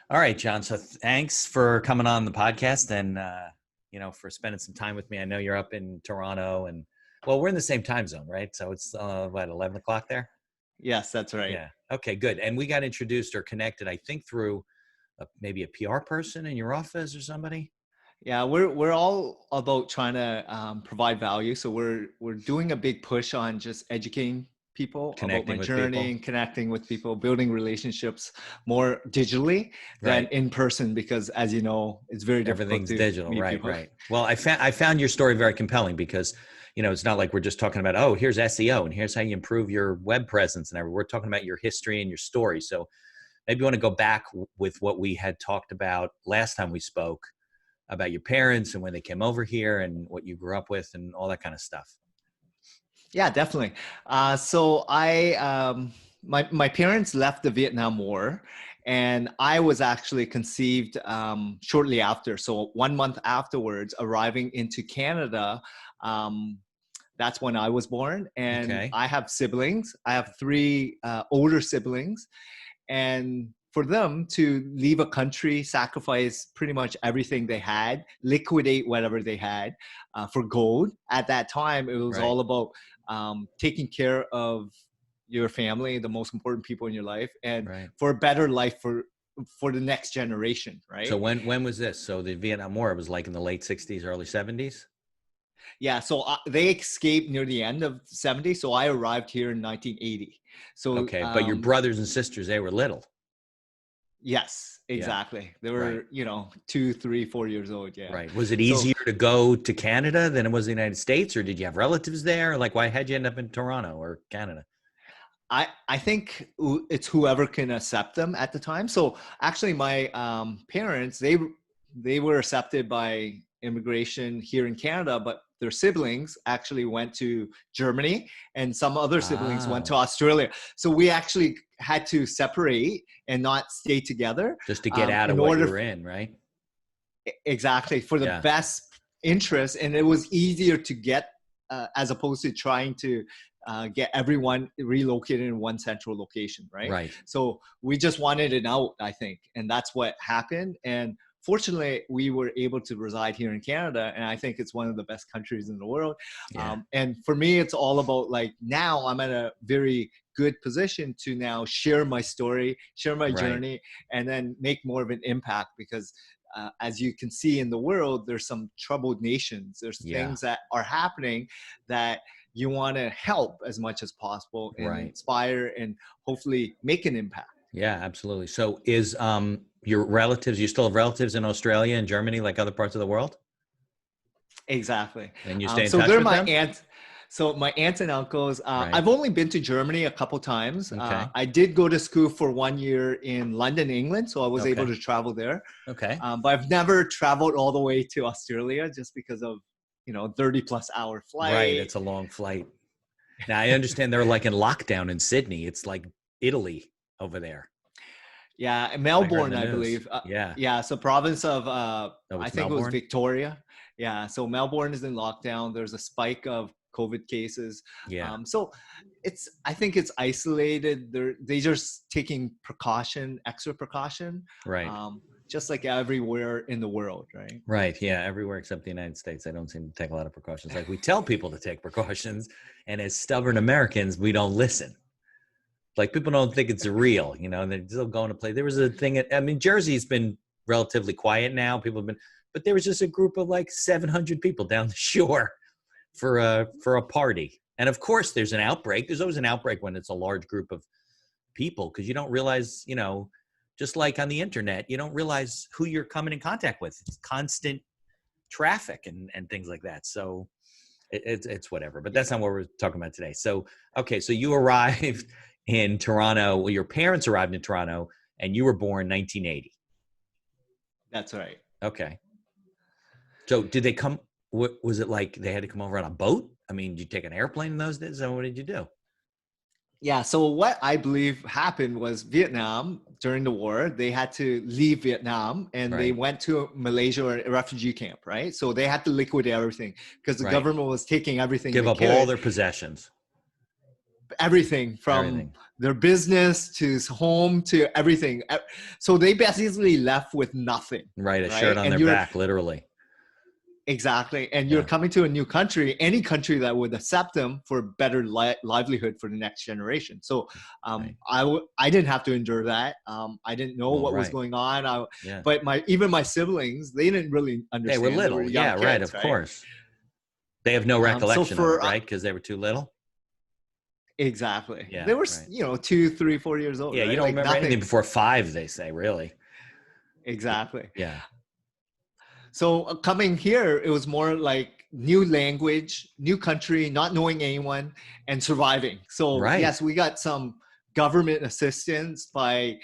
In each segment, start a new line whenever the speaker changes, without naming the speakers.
All right, John. So thanks for coming on the podcast and, for spending some time with me. I know you're up in Toronto and, well, we're in the same time zone, right? So it's, 11 o'clock there?
Yes, that's right.
Yeah. Okay, good. And we got introduced or connected, I think, through maybe a PR person in your office or somebody.
Yeah, we're all about trying to provide value. So we're doing a big push on just educating people about my
Connecting with
journey
people.
and connecting with people, building relationships more digitally than
Right.
in person, because as you know, it's very difficult
Everything's
to
digital.
meet
Right,
people.
right. Well, I found your story very compelling because, it's not like we're just talking about, oh, here's SEO and here's how you improve your web presence and everything. We're talking about your history and your story. So maybe you want to go back with what we had talked about last time we spoke about your parents and when they came over here and what you grew up with and all that kind of stuff.
Yeah, definitely. So my parents left the Vietnam War, and I was actually conceived shortly after. So 1 month afterwards, arriving into Canada, um, that's when I was born. And
Okay.
I have siblings. I have three older siblings, and for them to leave a country, sacrifice pretty much everything they had, liquidate whatever they had for gold. At that time, it was
Right.
all about taking care of your family, the most important people in your life, and
Right.
for a better life for the next generation,
So
right?
when was this? So the Vietnam War was like in the late 60s, early 70s?
Yeah, so they escaped near the end of 70. So I arrived here in 1980. So
Okay. But your brothers and sisters, they were little.
yes,
Yeah.
exactly. They
Right.
were, 2, 3, 4 years old. Yeah.
Right. Was it
So
easier to go to Canada than it was the United States, or did you have relatives there? Like, why had you end up in Toronto or Canada?
I think it's whoever can accept them at the time. So actually, my parents they were accepted by immigration here in Canada, but their siblings actually went to Germany, and some other siblings went to
Oh,
Australia. So we actually had to separate and not stay together
just to get out of
in
what you
order
were in, right?
exactly for the
Yeah.
best interest, and it was easier to get as opposed to trying to get everyone relocated in one central location, right?
Right.
So we just wanted it out, I think, and that's what happened. And fortunately, we were able to reside here in Canada, and I think it's one of the best countries in the world.
Yeah.
And for me, it's all about, like, now I'm at a very good position to now share my story, share my
Right.
journey, and then make more of an impact, because as you can see in the world, there's some troubled nations. There's
Yeah.
things that are happening that you want to help as much as possible and
Right.
inspire and hopefully make an impact.
Yeah, absolutely. So is your relatives, you still have relatives in Australia and Germany, like other parts of the world?
Exactly.
And you stay in
So
touch
they're
with
my
them?
aunts. So my aunts and uncles.
Right.
I've only been to Germany a couple times.
Okay.
I did go to school for 1 year in London, England, so I was able
Okay.
to travel there.
Okay.
But I've never traveled all the way to Australia just because of 30-plus hour
Right.
flight.
It's a long flight. Now I understand they're like in lockdown in Sydney. It's like Italy over there.
Yeah,
I heard in
Melbourne,
the
I
news.
believe.
Yeah.
Yeah, so province of
Oh,
I
it's
think it was
Melbourne?
Victoria. Yeah, so Melbourne is in lockdown. There's a spike of COVID cases.
Yeah.
So I think it's isolated. They just taking precaution, extra precaution,
Right.
um, just like everywhere in the world, right?
Right. Yeah. Everywhere except the United States. I don't seem to take a lot of precautions. Like we tell people to take precautions, and as stubborn Americans, we don't listen. Like people don't think it's real, they're still going to play. There was a thing Jersey's been relatively quiet now. People have been, but there was just a group of like 700 people down the shore for a party. And of course there's an outbreak. There's always an outbreak when it's a large group of people, because you don't realize, just like on the internet, you don't realize who you're coming in contact with. It's constant traffic and things like that. So it's whatever, but that's not what we're talking about today. So, okay. So you arrived in Toronto. Well, your parents arrived in Toronto and you were born 1980.
That's right.
Okay. So did they come, what was it like? They had to come over on a boat? I mean, did you take an airplane in those days? So what did you do?
Yeah, so what I believe happened was Vietnam during the war, they had to leave Vietnam and they
Right.
went to Malaysia or a refugee camp, right? So they had to liquidate everything because the
Right.
government was taking everything
Give
they
up all
could.
their possessions.
everything from
Everything.
their business to home to everything. So they basically left with nothing,
Right. A shirt
right?
on
And
their
you're
back, literally.
exactly, and you're
Yeah.
coming to a new country, any country that would accept them for better livelihood for the next generation. So
Right.
I didn't have to endure that. I didn't know
Well,
what was
right.
going on.
Yeah.
But even my siblings, they didn't really
They were
understand. They were
little.
young
Yeah. Right.
kids,
Of
right?
course. They have no
So
recollection of it,
for
right? Because they were too little.
exactly, they
Yeah.
were
Right.
2, 3, 4 years old,
Yeah. You
right?
don't
Like
remember anything
nothing.
before 5, they say, really.
Exactly.
Yeah.
So coming here, it was more like new language, new country, not knowing anyone, and surviving. So
Right.
yes, we got some government assistance by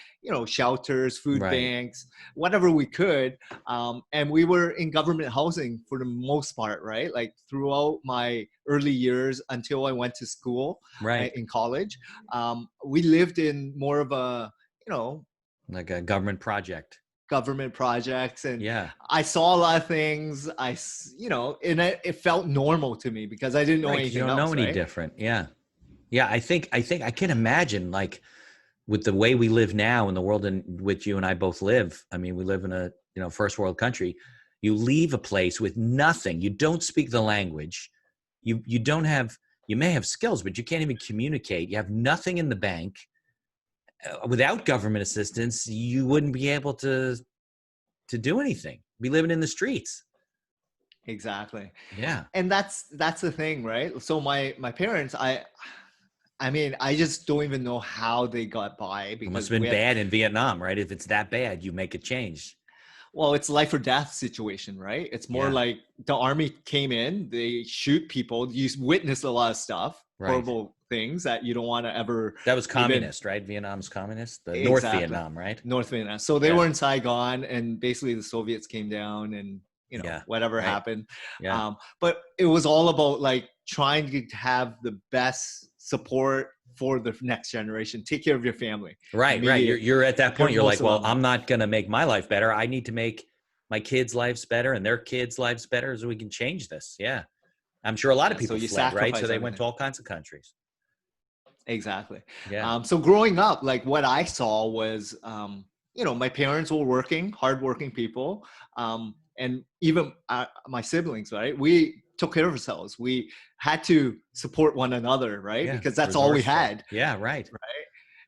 shelters, food
Right.
banks, whatever we could, and we were in government housing for the most part, right? Like throughout my early years until I went to school
Right.
in college, we lived in more of a
Like a government project.
government projects, and
Yeah.
I saw a lot of things. And it felt normal to me because I didn't know
Right. Because you
anything
don't know
else,
any
right?
different. Yeah. Yeah. I think I can imagine, like, with the way we live now in the world in which you and I both live. I mean, we live in a, first world country. You leave a place with nothing. You don't speak the language. You don't have, you may have skills, but you can't even communicate. You have nothing in the bank. Without government assistance, you wouldn't be able to do anything. Be living in the streets.
Exactly.
Yeah.
And that's the thing, right? So my parents, I mean, I just don't even know how they got by
It must
because
have
we
been
had,
bad in Vietnam, right? If it's that bad, you make a change.
well, it's life or death situation, right? It's more
Yeah.
like the army came in, they shoot people, you witness a lot of stuff,
Right.
horrible things that you don't want to ever
That was
even.
communist, right? Vietnam's communist. The North
Exactly.
Vietnam, right?
North Vietnam. So they
Yeah.
were in Saigon, and basically the Soviets came down, and
Yeah.
whatever
Right.
happened.
Yeah.
But it was all about like trying to have the best support for the next generation. Take care of your family,
Right. Right.
immediate.
You're at that
They're
point. You're
most
like,
of
well,
them.
I'm not going to make my life better. I need to make my kids' lives better and their kids' lives better so we can change this. Yeah. I'm sure a lot of
Yeah. So
people
you
fled, right? So
sacrifice
they went
everything.
to all kinds of countries.
Exactly.
Yeah.
So growing up, like what I saw was, my parents were working, hardworking people, and even my siblings, right? We took care of ourselves. We had to support one another, right?
Yeah.
Because that's all we
Resourceful.
had,
Yeah. Right.
right?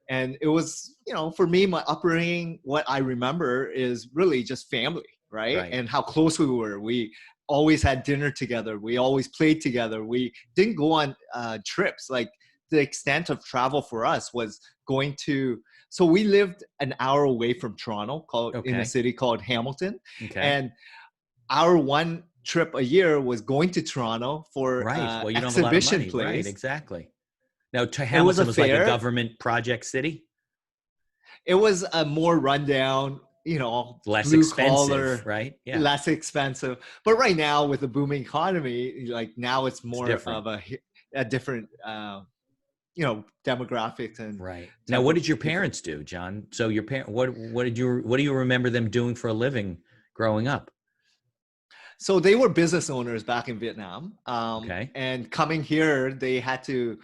And it was, for me, my upbringing, what I remember is really just family, right?
Right.
And how close we were. We always had dinner together. We always played together. We didn't go on trips. Like the extent of travel for us was going to, so we lived an hour away from Toronto, called in a
Okay.
city called Hamilton.
Okay.
And our one trip a year was going to Toronto for
Right. Well, you don't have a lot of
exhibition
money. Right.
place.
Exactly. Now, to
It was a
Hamilton was like a
fair.
government project city,
It was a more rundown,
less
blue
expensive,
collar,
right? Yeah.
less expensive. But right now, with the booming economy, like now it's
It's
more
different.
of a different, demographics and
Right. Now,
type
what
of
did your
people.
parents do, John? So your parent, what do you remember them doing for a living growing up?
So they were business owners back in Vietnam,
Okay.
and coming here, they had to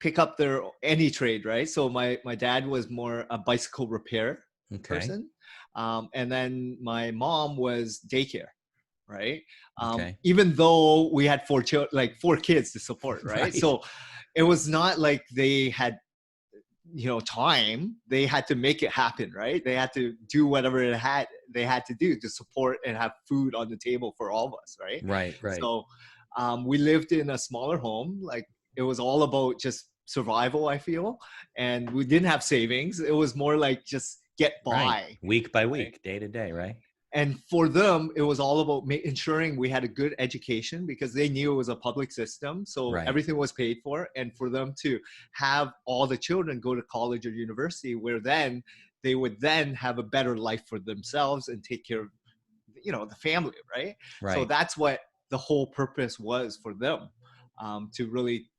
pick up their any trade, right? So my dad was more a bicycle repair
Okay.
person, and then my mom was daycare, right?
Okay.
Even though we had like four kids to support, right?
Right.
So it was not like they had time. They had to make it happen, right? They had to do whatever they had to do to support and have food on the table for all of us, right?
Right. Right.
So we lived in a smaller home. Like it was all about just survival, I feel, and we didn't have savings. It was more like just get
Right.
by,
Week by
right?
week, day to day, right?
And for them, it was all about ensuring we had a good education because they knew it was a public system, so
Right.
everything was paid for. And for them to have all the children go to college or university, where then they would then have a better life for themselves and take care of the family, right? So
Right.
that's what the whole purpose was for them, to really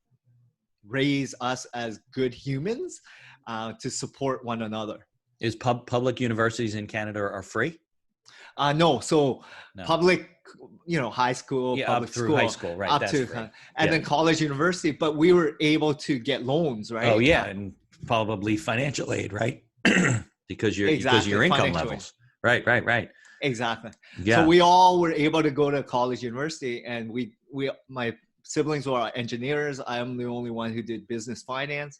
raise us as good humans, to support one another.
Is public universities in Canada are free?
No, so
No.
public, high school,
Yeah, up
public
through high
school,
school, right?
up
That's
to,
free.
and
Yeah.
then college, university. But we were able to get loans,
Oh
right?
yeah, and probably financial aid, right? because of
Exactly,
your income
financially.
levels. Right, right, right.
Exactly. So
Yeah.
we all were able to go to college, university, and my siblings were engineers. I'm the only one who did business finance.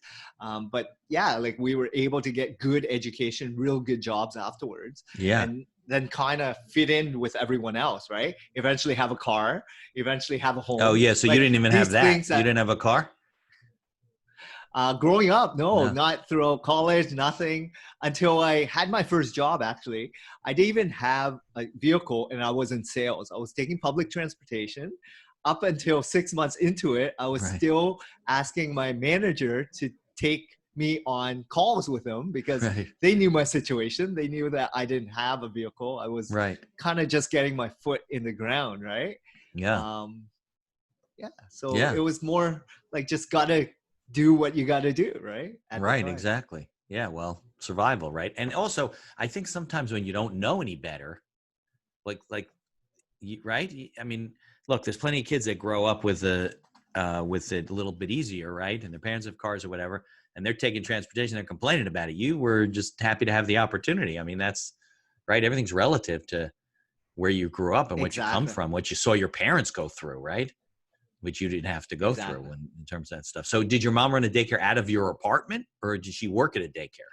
But yeah, like we were able to get good education, real good jobs afterwards,
Yeah.
and then kind of fit in with everyone else, right? Eventually have a car, eventually have a
Oh
home.
yeah, so you
Like
didn't even have
these
that.
things
You
that
didn't have a car?
growing up, no,
No.
not throughout college, nothing until I had my first job. Actually, I didn't even have a vehicle, and I was in sales. I was taking public transportation. Up until 6 months into it, I was
Right.
still asking my manager to take me on calls with them because
Right.
they knew my situation. They knew that I didn't have a vehicle. I was
Right.
kind of just getting my foot in the ground, right?
Yeah.
Um, yeah, so
Yeah.
it was more like just gotta do what you gotta do, right, at the
Right,
time.
exactly. Yeah, well, survival, right? And also, I think sometimes when you don't know any better, like right? I mean, look, there's plenty of kids that grow up with it a little bit easier, right? And their parents have cars or whatever, and they're taking transportation, they're complaining about it. You were just happy to have the opportunity. I mean, that's right. Everything's relative to where you grew up and what you come
Exactly.
from, what you saw your parents go through, right? Which you didn't have to go through
Exactly.
in terms of that stuff. So did your mom run a daycare out of your apartment or did she work at a daycare?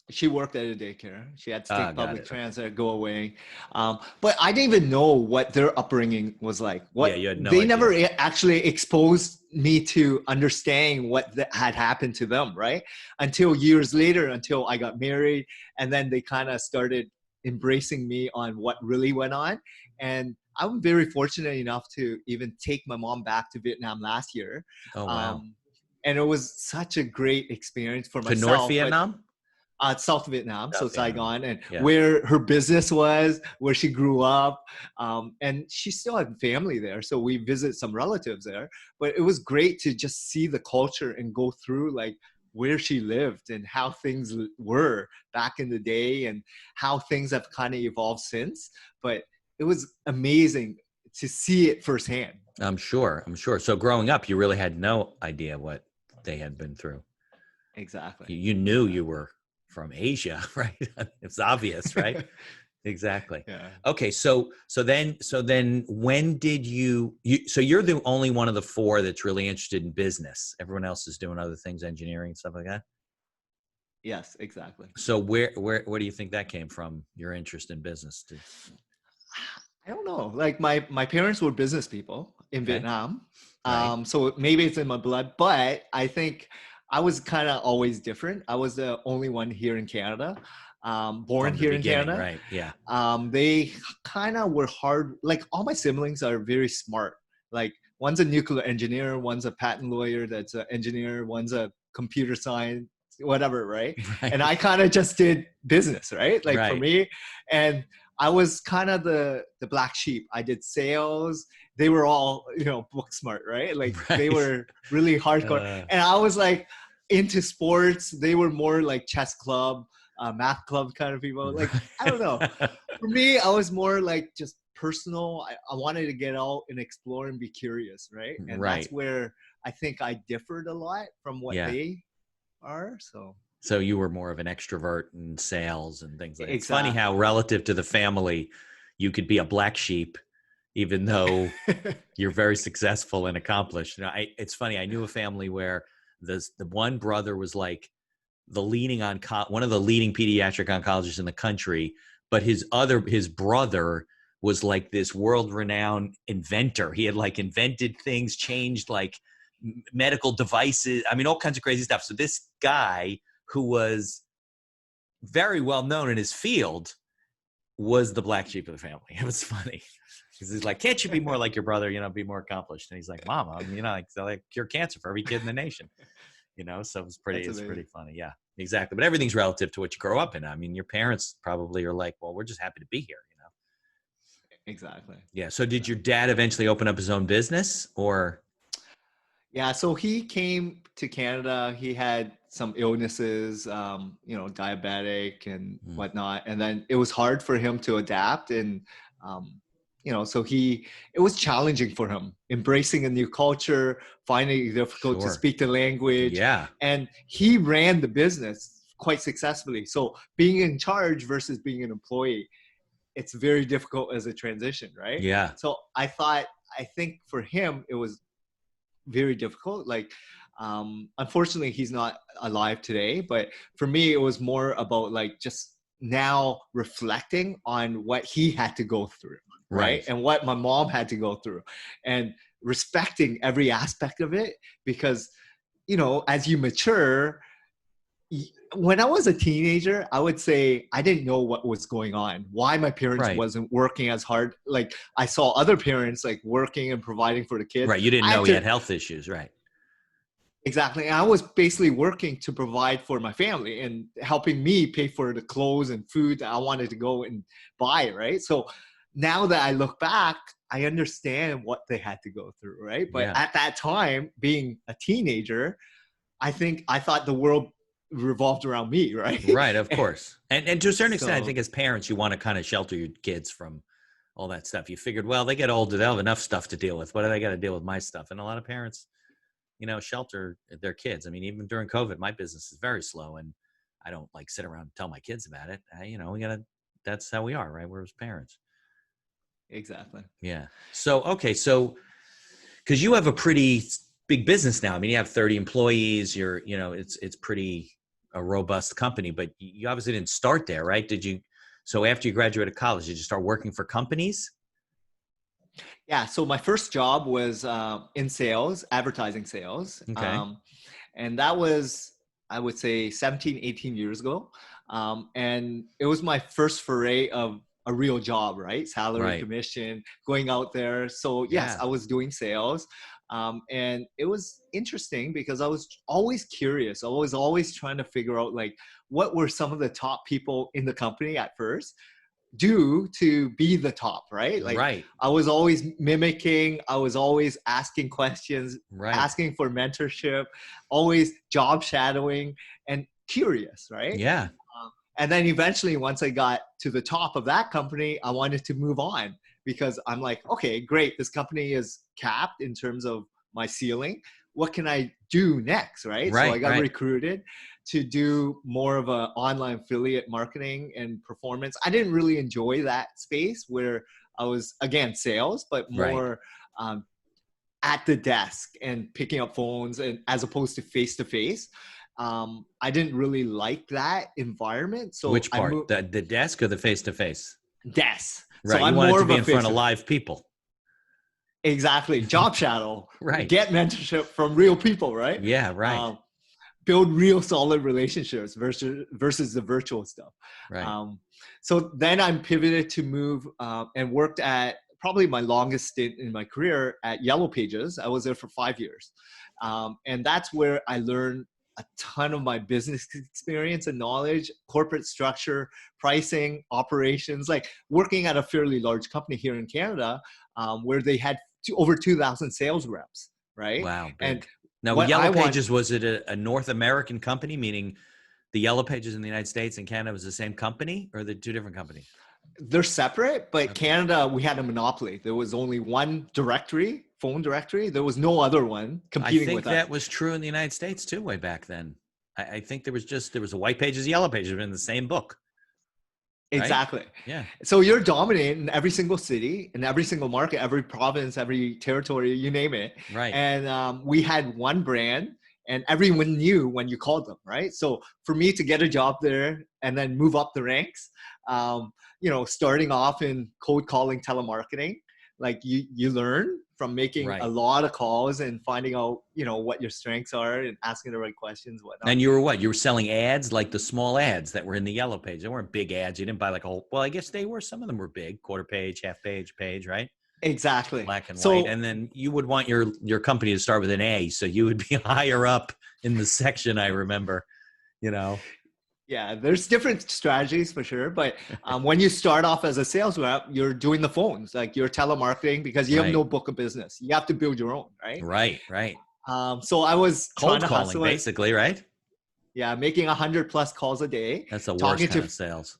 She worked at a daycare. She had to
Ah,
take
got
public
it. Okay.
transit, go away. But I didn't even know what their upbringing was like.
Yeah,
What
you had no
they never
idea.
actually exposed me to understanding what had happened to them, right? Until years later, until I got married, and then they kind of started embracing me on what really went on. And I'm very fortunate enough to even take my mom back to Vietnam last year.
Oh, wow.
Um, and it was such a great experience for
To North
myself. But
Vietnam?
South Vietnam, so
South Vietnam.
Saigon, and
Yeah.
where her business was, where she grew up, and she still had family there. So we visit some relatives there. But it was great to just see the culture and go through like where she lived and how things were back in the day and how things have kind of evolved since. But it was amazing to see it firsthand.
I'm sure. I'm sure. So growing up, you really had no idea what they had been through.
Exactly.
You knew you were from Asia, right? It's obvious, right? Exactly.
Yeah.
Okay, so then when did so you're the only one of the four that's really interested in business. Everyone else is doing other things, engineering, stuff like that.
Yes, exactly.
So where do you think that came from? Your interest in business?
I don't know. Like my parents were business people in
Okay.
Vietnam,
Right.
so maybe it's in my blood. But I think I was kind of always different. I was the only one here in Canada, born
From the
here in
beginning,
Canada.
right? Yeah.
They kind of were hard. Like all my siblings are very smart. Like one's a nuclear engineer, one's a patent lawyer that's an engineer, one's a computer science, whatever, right? And
Right.
I kind of just did business, right? Like for
Right.
me, and I was kind of the black sheep. I did sales. They were all book smart, right? Like they
Right.
were really hardcore, and I was like into sports. They were more like chess club, math club kind of people. Like I don't know. For me, I was more like just personal. I wanted to get out and explore and be curious, right? And that's
Right.
where I think I differed a lot from what
Yeah.
they are. So
So you were more of an extrovert in sales and things like that. It's funny how
exactly.
relative to the family, you could be a black sheep, even though you're very successful and accomplished. It's funny. I knew a family where the one brother was like one of the leading pediatric oncologists in the country, but his brother was like this world renowned inventor. He had like invented things, changed like medical devices. I mean, all kinds of crazy stuff. So this guy who was very well known in his field was the black sheep of the family. It was funny because he's like, "Can't you be more like your brother? Be more accomplished?" And he's like, "Mom, I'm like cure cancer for every kid in the nation." So
That's
it's
amazing.
pretty funny. Yeah, exactly. But everything's relative to what you grow up in. I mean, your parents probably are like, "Well, we're just happy to be here."
Exactly.
Yeah. So did your
Exactly.
dad eventually open up his own business or?
Yeah, so he came to Canada. He had some illnesses, diabetic and
Mm,
whatnot, and then it was hard for him to adapt. And um, so it was challenging for him, embracing a new culture, finding it difficult to
sure.
speak the language,
Yeah.
and he ran the business quite successfully. So being in charge versus being an employee, it's very difficult as a transition, right?
Yeah.
So I think for him, it was very difficult. Like, unfortunately, he's not alive today. But for me, it was more about like just now reflecting on what he had to go through, right?
Right.
And what my mom had to go through, and respecting every aspect of it. Because, as you mature, when I was a teenager, I would say I didn't know what was going on, why my parents
Right.
wasn't working as hard. Like, I saw other parents like working and providing for the kids.
Right. You didn't
I
know
had
he had
to.
health issues. Right.
Exactly. And I was basically working to provide for my family and helping me pay for the clothes and food that I wanted to go and buy, right? So now that I look back, I understand what they had to go through, right? But
Yeah.
at that time, being a teenager, I thought the world revolved around me, right?
Right. Of course. And to a certain extent, I
So
think as parents, you want to kind of shelter your kids from all that stuff. You figured, well, they get older, they'll have enough stuff to deal with. What do they got to deal with my stuff? And a lot of parents, shelter their kids. I mean, even during COVID, my business is very slow, and I don't like sit around and tell my kids about it. We gotta. That's how we are, right? We're as parents.
exactly.
Yeah. So okay, so because you have a pretty big business now. I mean, you have 30 employees. It's pretty a robust company, but you obviously didn't start there, right? Did you? So after you graduated college, did you start working for companies?
Yeah. So my first job was in sales, advertising sales.
Okay.
And that was, I would say, 17, 18 years ago. And it was my first foray of a real job, right? Salary,
Right.
commission, going out there. So yes,
Yeah.
I was doing sales. And it was interesting because I was always curious. I was always trying to figure out like what were some of the top people in the company at first do to be the top, right? Like,
Right.
I was always mimicking, I was always asking questions,
Right.
asking for mentorship, always job shadowing and curious, right?
Yeah.
And then eventually, once I got to the top of that company, I wanted to move on because I'm like, okay, great. This company is capped in terms of my ceiling. What can I do next? Right. So I
Right.
got
Right.
recruited to do more of a online affiliate marketing and performance. I didn't really enjoy that space where I was, again, sales, but
Right.
more um, at the desk and picking up phones, and as opposed to face to face. I didn't really like that environment, so
Which
I
part?
moved
The desk or the face to face?
desk. So
Right. You
I'm
wanted
more
to
of
be
a
in front
face
of
of
live people.
exactly job shadow,
Right.
get mentorship from real people, right?
Yeah. Right.
Um, Build real solid relationships versus the virtual stuff.
Right.
Um, so then I'm pivoted to move and worked at probably my longest stint in my career at Yellow Pages. I was there for 5 years. And that's where I learned a ton of my business experience and knowledge, corporate structure, pricing, operations, like working at a fairly large company here in Canada where they had over 2,000 sales reps, right?
Wow.
And
Big. Now,
what
Yellow
I want,
Pages, was it a North American company, meaning the Yellow Pages in the United States and Canada was the same company, or the two different companies?
they're separate, but
Okay.
Canada, we had a monopoly. There was only one directory, phone directory. There was no other one
I
competing
think
with us.
that was true in the United States too, way back then. I think there was a White Pages, Yellow Pages in the same book, right?
Exactly.
Yeah.
So you're dominant in every single city, in every single market, every province, every territory, you name it.
Right.
And we had one brand, and everyone knew when you called them, right? So for me to get a job there and then move up the ranks, starting off in cold calling, telemarketing, like you learn from making a
Right.
lot of calls and finding out, what your strengths are and asking the right questions, whatnot.
And you were what? You were selling ads, like the small ads that were in the Yellow Page. They weren't big ads. You didn't buy like a whole. Well, I guess they were. Some of them were big, quarter page, half page, page, right?
Exactly.
Black and white.
So
And then you would want your company to start with an A, so you would be higher up in the section. I remember, you know.
yeah, there's different strategies for sure. But when you start off as a sales rep, you're doing the phones, like you're telemarketing because you have
Right.
no book of business. You have to build your own, right?
Right. Right.
So I was trying
Cold
to
calling,
hustle it.
basically, right?
Yeah, making 100+ calls a day,
That's the worst
talking
kind
to,
of sales.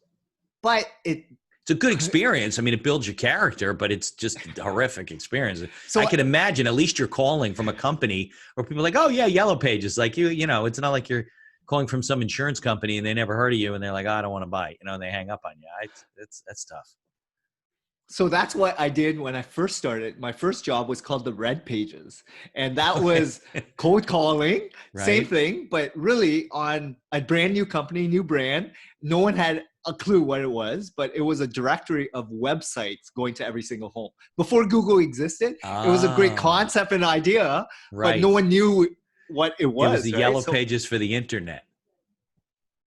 but it,
It's a good experience. I mean, it builds your character, but it's just a horrific experience. I
so
can imagine at least you're calling from a company where people are like, oh yeah, Yellow Pages. Like you know, it's not like you're calling from some insurance company and they never heard of you and they're like, oh, I don't want to buy, you know, and they hang up on you. That's tough.
So that's what I did when I first started. My first job was called the Red Pages. And that
Okay.
was cold calling, same
Right.
thing, but really on a brand new company, new brand. No one had a clue what it was, but it was a directory of websites going to every single home. Before Google existed, it was a great
Oh,
concept and idea, but no
right.
one knew what it
It was the
was, right?
Yellow
So
Pages for the internet.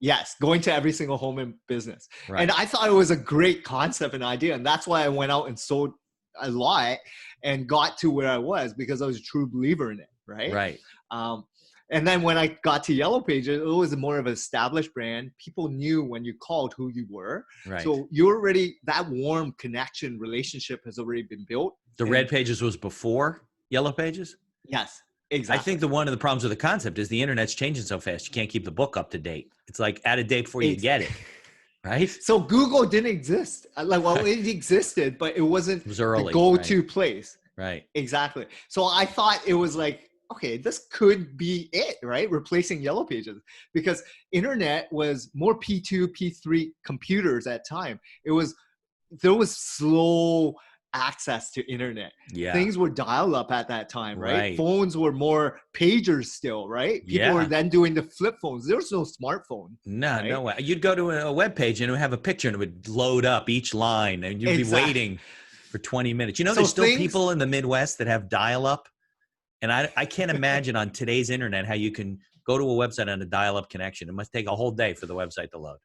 yes, going to every single home in business. And
Right.
I thought it was a great concept and idea. And that's why I went out and sold a lot and got to where I was, because I was a true believer in it. Right.
Right.
Um, and then when I got to Yellow Pages, it was more of an established brand. People knew when you called who you were.
Right.
So you're already, that warm connection relationship has already been built.
The
And
Red Pages was before Yellow Pages.
yes,
I think
exactly.
the one of the problems with the concept is the internet's changing so fast. You can't keep the book up to date. It's like out of date before you get it. Right.
So Google didn't exist. Like, well, it existed, but it wasn't
It was
the
early.
go-to place.
Right.
Exactly. So I thought it was like, okay, this could be it, right? Replacing Yellow Pages, because internet was more P2, P3 computers at time. There was slow access to internet.
Yeah.
Things were dial up at that time, right?
Right.
Phones were more pagers still, right? People were
Yeah.
then doing the flip phones. There was no smartphone,
No,
right?
no way. You'd go to a web page and it would have a picture and it would load up each line and you'd be
Exactly.
waiting for 20 minutes. You know,
So
there's still
things,
people in the Midwest that have dial up. And I can't imagine on today's internet how you can go to a website on a dial up connection. It must take a whole day for the website to load.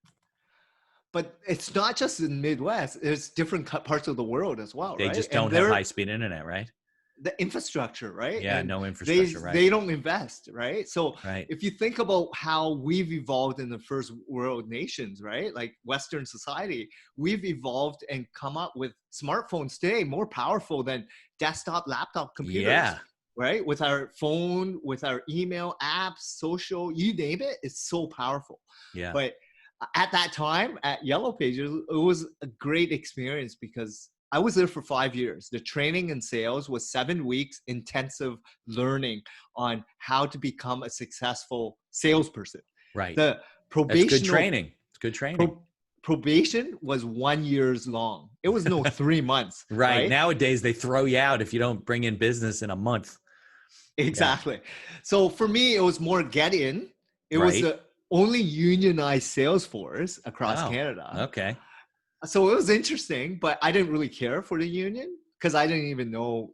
but it's not just in Midwest. There's different parts of the world as well,
They
right?
just
And
don't have high
they're
speed internet, right?
the infrastructure, right?
Yeah,
And
no infrastructure, right?
they don't invest, right? So
Right.
if you think about how we've evolved in the first world nations, right? Like Western society, we've evolved and come up with smartphones today more powerful than desktop, laptop computers.
Yeah.
Right? With our phone, with our email apps, social, you name it, it's so powerful.
Yeah.
But at that time at Yellow Pages, it was a great experience because I was there for 5 years. The training in sales was 7 weeks intensive learning on how to become a successful salesperson.
Right.
The
That's good
probational
training. It's good training.
probation was 1 year's long. It was no 3 months.
Right.
Right?
Nowadays, they throw you out if you don't bring in business in a month.
Exactly. So for me, it was more get in. It was
Right.
the only unionized sales force across
Oh,
Canada.
okay.
So it was interesting, but I didn't really care for the union because I didn't even know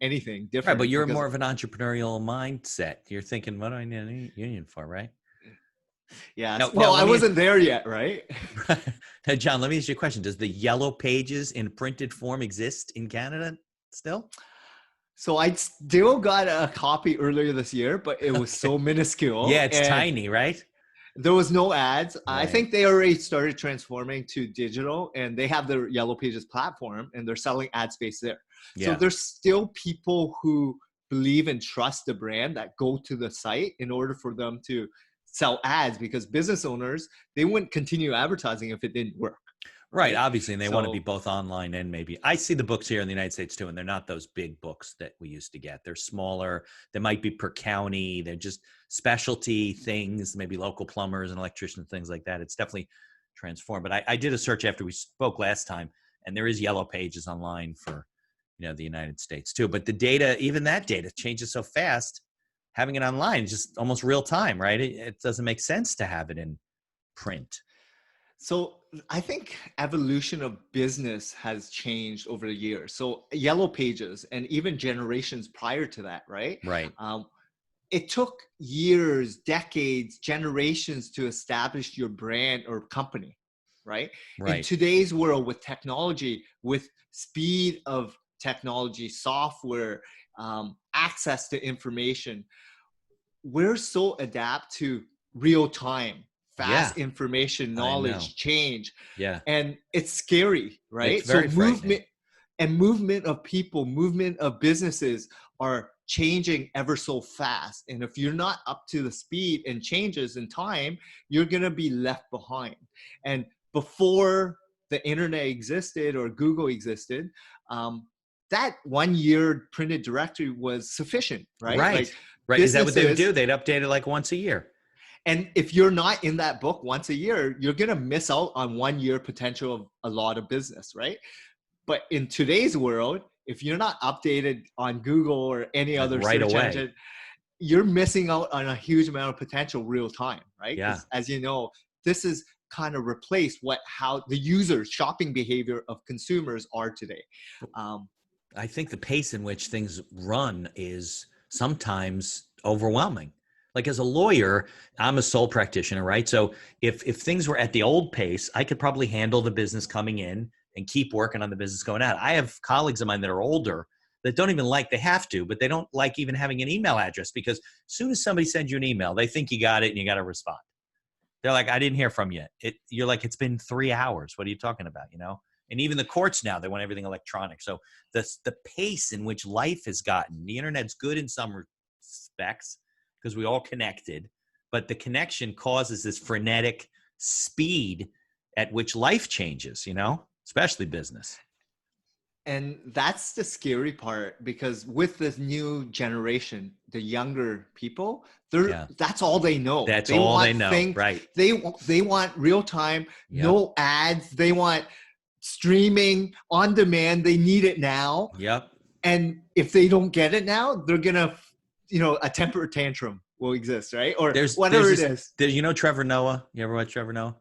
anything different.
Right. But you're
because,
more of an entrepreneurial mindset. You're thinking, what do I need a union for? Right.
yes.
Now
Well, I
let me,
wasn't there yet, right?
now, John, let me ask you a question. Does the Yellow Pages in printed form exist in Canada still?
So I still got a copy earlier this year, but it was
Okay.
so minuscule.
Yeah, it's
And
tiny, right?
there was no ads. I
Right.
think they already started transforming to digital, and they have their Yellow Pages platform and they're selling ad space there. So
Yeah.
there's still people who believe and trust the brand that go to the site in order for them to sell ads, because business owners, they wouldn't continue advertising if it didn't work.
Right.
Right.
Obviously, and they want to be
So
both online and maybe. I see the books here in the United States too, and they're not those big books that we used to get. They're smaller. They might be per county. They're just specialty things, maybe local plumbers and electricians, things like that. It's definitely transformed. But I did a search after we spoke last time, and there is Yellow Pages online for the United States too. But the data, even that data, changes so fast. Having it online is just almost real time, right? It doesn't make sense to have it in print.
So I think evolution of business has changed over the years. So Yellow Pages and even generations prior to that, right?
Right.
It took years, decades, generations to establish your brand or company, right? In
Right.
today's world with technology, with speed of technology, software, access to information, we're so adapt to real time,
Yeah.
fast information,
I know.
knowledge, change.
Yeah.
And it's scary, right?
It's very frightening.
Movement of people, movement of businesses are changing ever so fast. And if you're not up to the speed and changes in time, you're going to be left behind. And before the internet existed or Google existed, that 1 year printed directory was sufficient, right? Like
Right. Is that what they would do? They'd update it like once a year.
And if you're not in that book once a year, you're going to miss out on 1 year potential of a lot of business, right? But in today's world, if you're not updated on Google or any other
right
search
away.
engine, you're missing out on a huge amount of potential real time, right?
Yeah.
As you know, this is kind of replaced how the users shopping behavior of consumers are today.
I think the pace in which things run is sometimes overwhelming. Like as a lawyer, I'm a sole practitioner, right? So if things were at the old pace, I could probably handle the business coming in and keep working on the business going out. I have colleagues of mine that are older that don't even like, they have to, but they don't like even having an email address, because as soon as somebody sends you an email, they think you got it and you got to respond. They're like, I didn't hear from you. You're like, it's been 3 hours. What are you talking about? You know? And even the courts now, they want everything electronic. So the pace in which life has gotten, the internet's good in some respects because we all connected, but the connection causes this frenetic speed at which life changes, you know, especially business.
And that's the scary part, because with this new generation, the younger people, that's all they know.
That's all they know, right?
They want real time, no ads. They want streaming on demand. They need it now.
Yep.
And if they don't get it now, they're gonna, a temper tantrum will exist, right? Or whatever it is.
You know Trevor Noah? You ever watch Trevor Noah?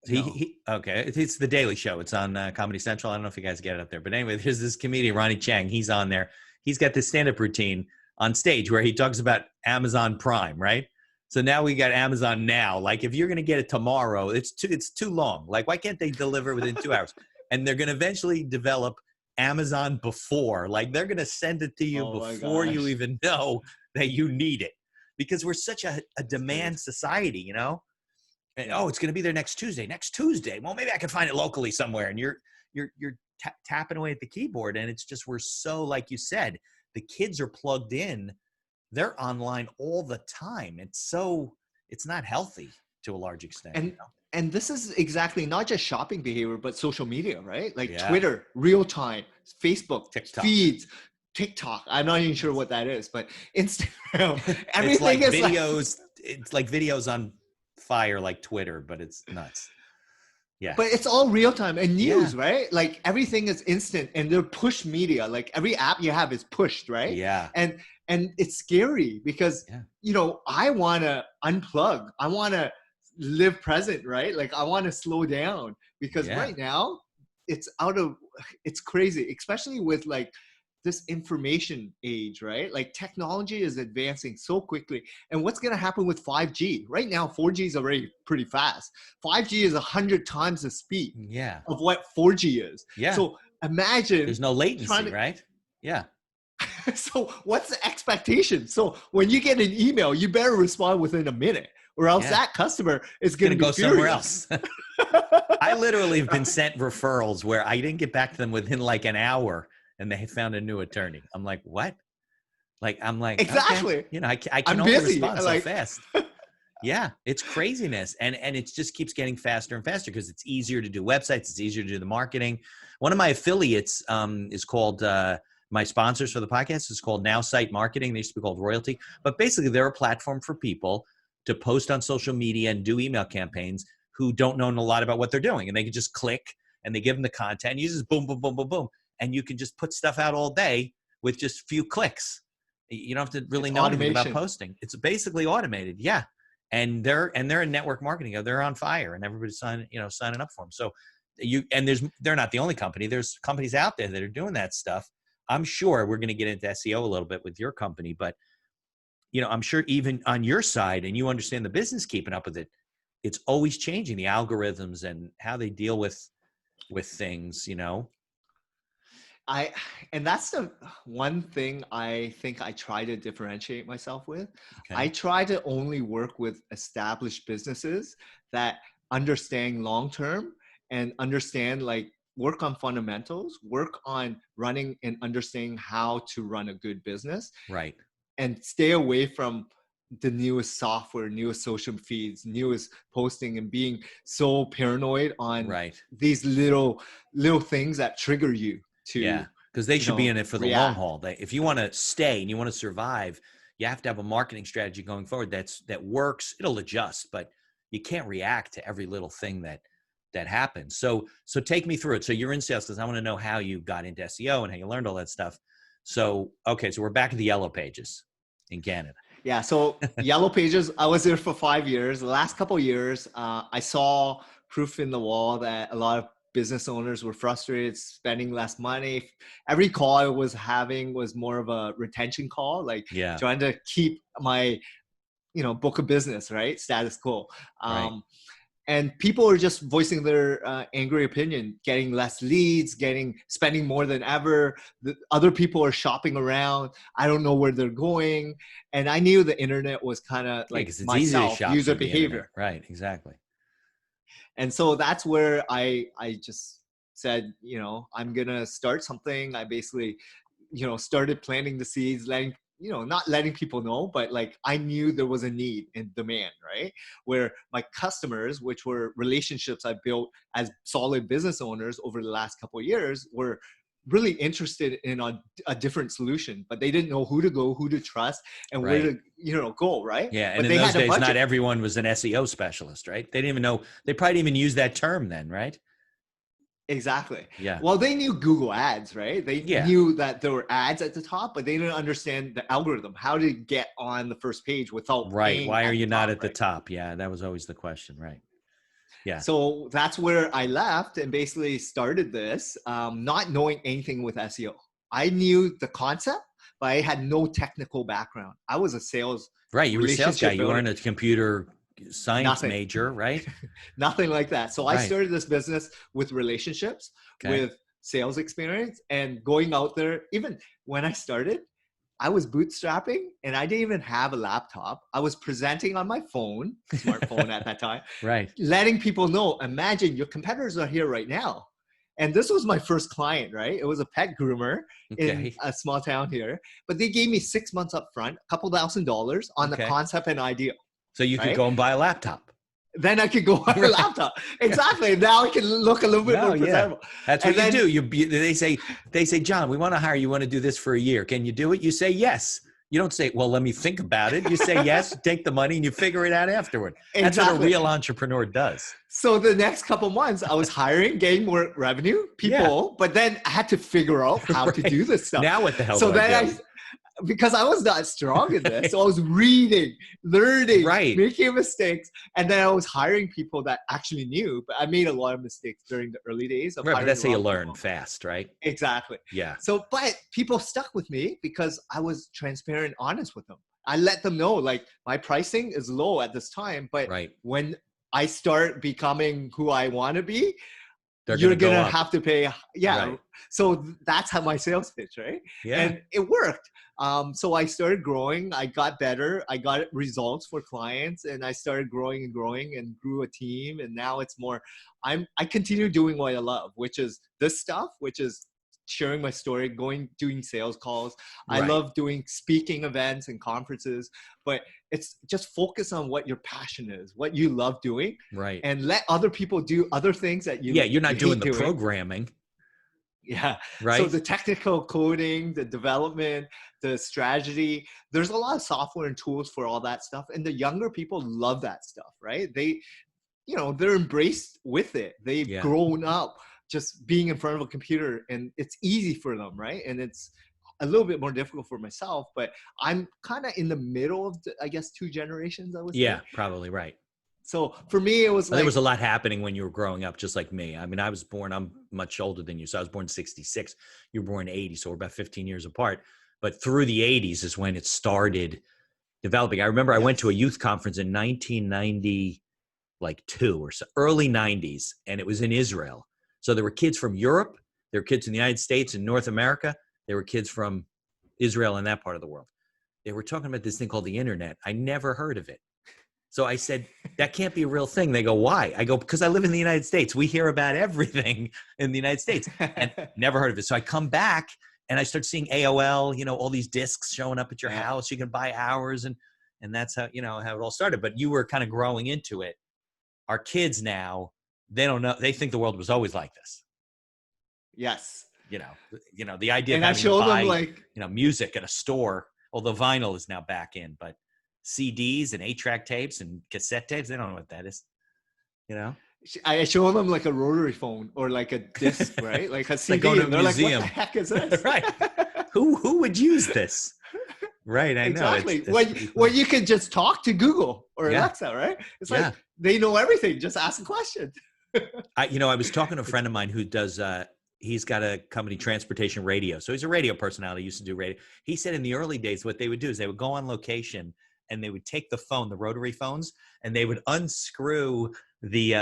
No.
Okay. It's the Daily Show. It's on Comedy Central. I don't know if you guys get it up there, but anyway, there's this comedian, Ronnie Chang. He's on there. He's got this stand-up routine on stage where he talks about Amazon Prime, right? So now we got Amazon Now. Like if you're going to get it tomorrow, it's too long. Like why can't they deliver within 2 hours? And they're going to eventually develop Amazon Before. Like they're going to send it to you before you even know that you need it, because we're such a demand society, you know? And, it's going to be there next Tuesday. Well, maybe I can find it locally somewhere. And you're tapping away at the keyboard. And it's just, we're so, like you said, the kids are plugged in. They're online all the time. It's not healthy to a large extent.
And this is exactly not just shopping behavior, but social media, right? Like Twitter, real time, Facebook,
TikTok.
Feeds, TikTok. I'm not even sure what that is, but Instagram.
Everything is videos. It's like videos on fire, like Twitter, but it's nuts. Yeah.
But it's all real time and news, right? Like everything is instant, and they're push media. Like every app you have is pushed, right?
Yeah.
And it's scary because I want to unplug. I want to live present, right? Like I want to slow down, because right now it's crazy, especially with like this information age, right? Like technology is advancing so quickly. And what's going to happen with 5G? Right now, 4G is already pretty fast. 5G is 100 times the speed of what 4G is.
Yeah.
So imagine.
There's no latency, right? Yeah.
So what's the expectation? So when you get an email, you better respond within a minute, or else that customer is going to go somewhere else.
I literally have been sent referrals where I didn't get back to them within like an hour, and they found a new attorney. I'm like, what? I'm like,
exactly.
Okay. I can only respond so fast. Yeah, it's craziness. And it just keeps getting faster and faster because it's easier to do websites. It's easier to do the marketing. One of my affiliates is called, my sponsors for the podcast is called Now Site Marketing. They used to be called Royalty. But basically, they're a platform for people to post on social media and do email campaigns who don't know a lot about what they're doing. And they can just click, and they give them the content. You just boom, boom, boom, boom, boom. And you can just put stuff out all day with just a few clicks. You don't have to really know anything about posting. It's basically automated. Yeah. And they're in network marketing. They're on fire, and everybody's signing up for them. So they're not the only company. There's companies out there that are doing that stuff. I'm sure we're going to get into SEO a little bit with your company, but I'm sure even on your side, and you understand the business keeping up with it, it's always changing, the algorithms and how they deal with things,
And that's the one thing I think I try to differentiate myself with.
Okay.
I try to only work with established businesses that understand long-term and understand like work on fundamentals, work on running and understanding how to run a good business,
Right.
and stay away from the newest software, newest social feeds, newest posting, and being so paranoid on
Right.
these little things that trigger you
Yeah.
to,
Because they
you
should be
know,
in it for the long
react.
haul. If you want to stay and you want to survive, you have to have a marketing strategy going forward that works. It'll adjust, but you can't react to every little thing that happens. So take me through it. So you're in sales, because I want to know how you got into SEO and how you learned all that stuff. So okay, so we're back at the Yellow Pages in Canada.
Yeah, so Yellow Pages, I was there for 5 years. The last couple of years, I saw proof in the wall that a lot of business owners were frustrated, spending less money. Every call I was having was more of a retention call, like
Yeah.
trying to keep my, book of business, right? Status quo.
Right.
And people are just voicing their angry opinion, getting less leads, spending more than ever. The other people are shopping around. I don't know where they're going. And I knew the internet was kind of
Yeah,
like
because it's easy to
myself,
shop
user
through the internet.
behavior.
Right. Exactly.
And so that's where I just said, I'm going to start something. I basically, started planting the seeds, not letting people know, but like I knew there was a need and demand, right? Where my customers, which were relationships I built as solid business owners over the last couple of years, were really interested in a different solution, but they didn't know who to go, who to trust, and where
Right.
to, go, right?
Yeah. And
But
in
they
those
had a
days, not
budget.
everyone was an SEO specialist, right? They didn't even know, they probably didn't even use that term then, right?
Exactly.
Yeah.
Well, they knew Google ads, right? They
Yeah.
knew that there were ads at the top, but they didn't understand the algorithm, how to get on the first page without
Right.
paying
Why are
at the
you not
top,
at the
right?
top? Yeah. That was always the question. Right. Yeah.
So that's where I left and basically started this, not knowing anything with SEO. I knew the concept, but I had no technical background. I was a sales
Right. You were a sales guy.
relationship
You
builder,
weren't a computer science
nothing.
major, right?
Nothing like that. So I
Right.
started this business with relationships,
Okay.
with sales experience, and going out there. Even when I started, I was bootstrapping and I didn't even have a laptop. I was presenting on my phone, smartphone at that time,
Right.
letting people know, imagine your competitors are here right now. And this was my first client, right? It was a pet groomer in
Okay.
a small town here, but they gave me 6 months up front, a couple $1,000 on the
Okay.
concept and idea,
So you could
right?
go and buy a laptop.
Then I could go on a
Right.
laptop. Exactly. Now I can look a little bit
No,
more
yeah.
presentable.
That's
And
what you
then
do. They say, John, we want to hire you. Want to do this for a year. Can you do it? You say yes. You don't say, well, let me think about it. You say yes, you take the money, and you figure it out afterward. That's what a
exactly.
real entrepreneur does.
So the next couple months, I was hiring, getting more revenue,
Yeah.
people, but then I had to figure out how to
Right.
do this stuff.
Now what the hell
So
do I
then
do?
because I was not strong in this,
Right.
so I was reading, learning,
Right.
making mistakes, and then I was hiring people that actually knew. But I made a lot of mistakes during the early days of
Right. But
hiring
that's
the
how you
wrong
learn
people.
fast, right?
Exactly.
Yeah.
So, but people stuck with me because I was transparent and honest with them. I let them know, like, my pricing is low at this time, but
Right.
when I start becoming who I want to be,
They're
you're
going to go
gonna
up.
have to pay. Yeah.
Right.
So that's how my sales pitch, right?
Yeah.
And it worked. So I started growing. I got better. I got results for clients, and I started growing and grew a team. And now it's more. I continue doing what I love, which is this stuff, which is sharing my story, doing sales calls. I
Right.
love doing speaking events and conferences, but it's just focus on what your passion is, what you love doing,
Right.
and let other people do other things that
Yeah. You're not
you
doing
hate
the
doing.
programming,
Yeah. So
right?
the technical coding, the development, the strategy, there's a lot of software and tools for all that stuff. And the younger people love that stuff, right? They're embraced with it. They've
Yeah.
grown up just being in front of a computer, and it's easy for them, right? And it's a little bit more difficult for myself, but I'm kind of in the middle of I guess 2 generations, I would
Yeah.
say.
Probably right.
So for me, it was
Well, there was
like,
a lot happening when you were growing up, just like me. I mean, I'm much older than you. So I was born 66. You were born 80. So we're about 15 years apart. But through the 80s is when it started developing. I remember I went to a
yes,
youth conference in 1990, like two or so, early 90s, and it was in Israel. So there were kids from Europe, there were kids in the United States and North America, there were kids from Israel and that part of the world. They were talking about this thing called the internet. I never heard of it. So I said, that can't be a real thing. They go, why? I go, because I live in the United States. We hear about everything in the United States and never heard of it. So I come back and I start seeing AOL, you know, all these discs showing up at your house. You can buy hours, and that's how, you know, how it all started. But you were kind of growing into it. Our kids now, they don't know. They think the world was always like this.
Yes.
You know, the idea
And
of
I
having to
show
buy,
them like,
you know, music at a store, although vinyl is now back in, but CDs and 8-track tapes and cassette tapes, they don't know what that is, you know?
I show them like a rotary phone or like a disc, right? Like a CD,
like going to a
and they're
museum.
like, "What the heck is this?"
Right? Who would use this? Right? I know.
Exactly. When you can just talk to Google or Alexa, right? It's like they know everything. Just ask a question.
I was talking to a friend of mine who does. He's got a company, Transportation Radio. So he's a radio personality. Used to do radio. He said in the early days, what they would do is they would go on location and they would take the phone, the rotary phones, and they would unscrew the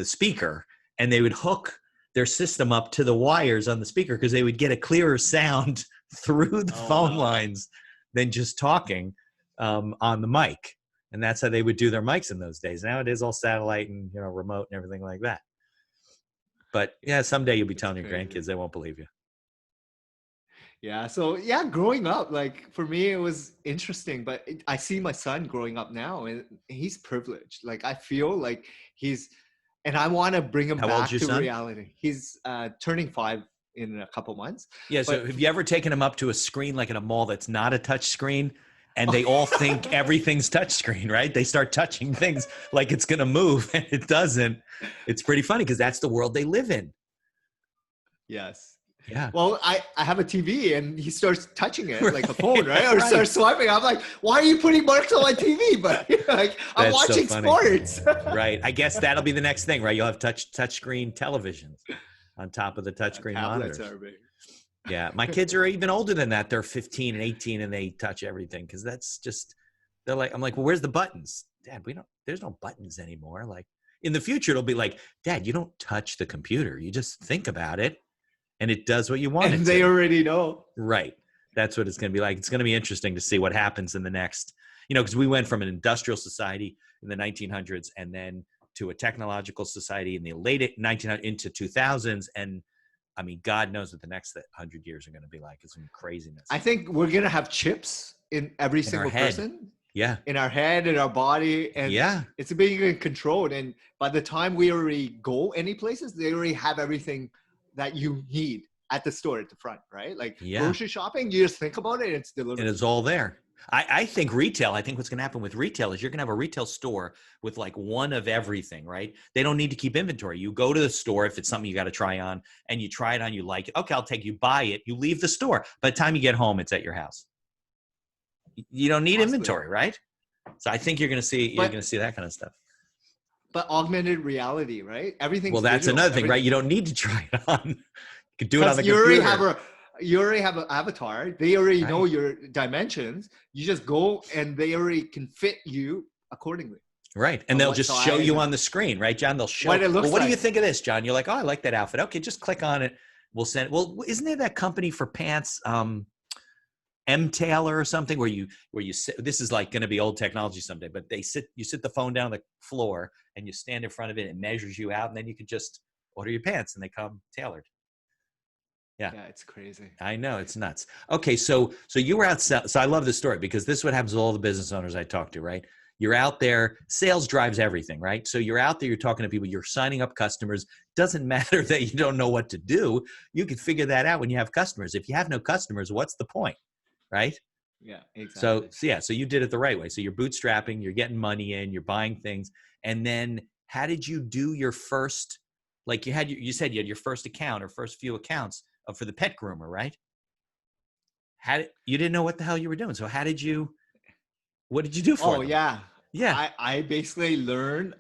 speaker, and they would hook their system up to the wires on the speaker because they would get a clearer sound through the phone lines than just talking on the mic. And that's how they would do their mics in those days. Now it is all satellite and, you know, remote and everything like that. But yeah, someday you'll be telling your grandkids, they won't believe you.
Yeah. So yeah, growing up, like for me, it was interesting, but I see my son growing up now and he's privileged. Like I feel like and I want to bring him back to reality. He's turning 5 in a couple months.
Yeah. So have you ever taken him up to a screen like in a mall that's not a touch screen? And they all think everything's touch screen, right? They start touching things like it's going to move and it doesn't. It's pretty funny because that's the world they live in.
Yes.
Yeah.
Well, I have a TV and he starts touching it like a phone, right? Or starts swiping. I'm like, why are you putting marks on my TV? But like, I'm watching sports.
Right. I guess that'll be the next thing, right? You'll have touch screen televisions on top of the touchscreen monitors. Yeah, my kids are even older than that. They're 15 and 18 and they touch everything because that's just, I'm like, well, where's the buttons? Dad, there's no buttons anymore. Like in the future, it'll be like, Dad, you don't touch the computer. You just think about it and it does what you want.
And they already know.
Right. That's what it's going to be like. It's going to be interesting to see what happens in the next, because we went from an industrial society in the 1900s and then to a technological society in the late 1900s into 2000s. And I mean, God knows what the next 100 years are going to be like. It's some craziness.
I think we're going to have chips in every single person.
Yeah.
In our head, in our body. And it's being controlled. And by the time we already go any places, they already have everything that you need at the store at the front, right? Like grocery shopping, you just think about it and it's delivered.
And it's all there. I think retail, I think what's going to happen with retail is you're going to have a retail store with like one of everything, right? They don't need to keep inventory. You go to the store if it's something you got to try on and you try it on, you like it. Okay, I'll take you, buy it. You leave the store. By the time you get home, it's at your house. You don't need inventory, right? So I think you're going to see that kind of stuff.
But augmented reality, right? Everything's
well, that's
digital.
Another thing, right? You don't need to try it on. You can do it on the computer.
You already have an avatar. They already know your dimensions. You just go and they already can fit you accordingly.
Right. And they'll just show you on the screen, right, John? They'll show
what it looks
what do you think of this, John? You're like, oh, I like that outfit. Okay, just click on it. We'll send it. Well, isn't there that company for pants, M-Tailor or something where you sit, this is like going to be old technology someday, but you sit the phone down on the floor and you stand in front of it. It measures you out and then you can just order your pants and they come tailored. Yeah,
it's crazy.
I know, it's nuts. Okay, so you were out. So I love this story because this is what happens to all the business owners I talk to, right? You're out there. Sales drives everything, right? So you're out there. You're talking to people. You're signing up customers. Doesn't matter that you don't know what to do. You can figure that out when you have customers. If you have no customers, what's the point, right?
Yeah, exactly.
So you did it the right way. So you're bootstrapping. You're getting money in. You're buying things. And then how did you do your first? Like you said you had your first account or first few accounts for the pet groomer, right? You didn't know what the hell you were doing. So what did you do for them?
Yeah. I basically learned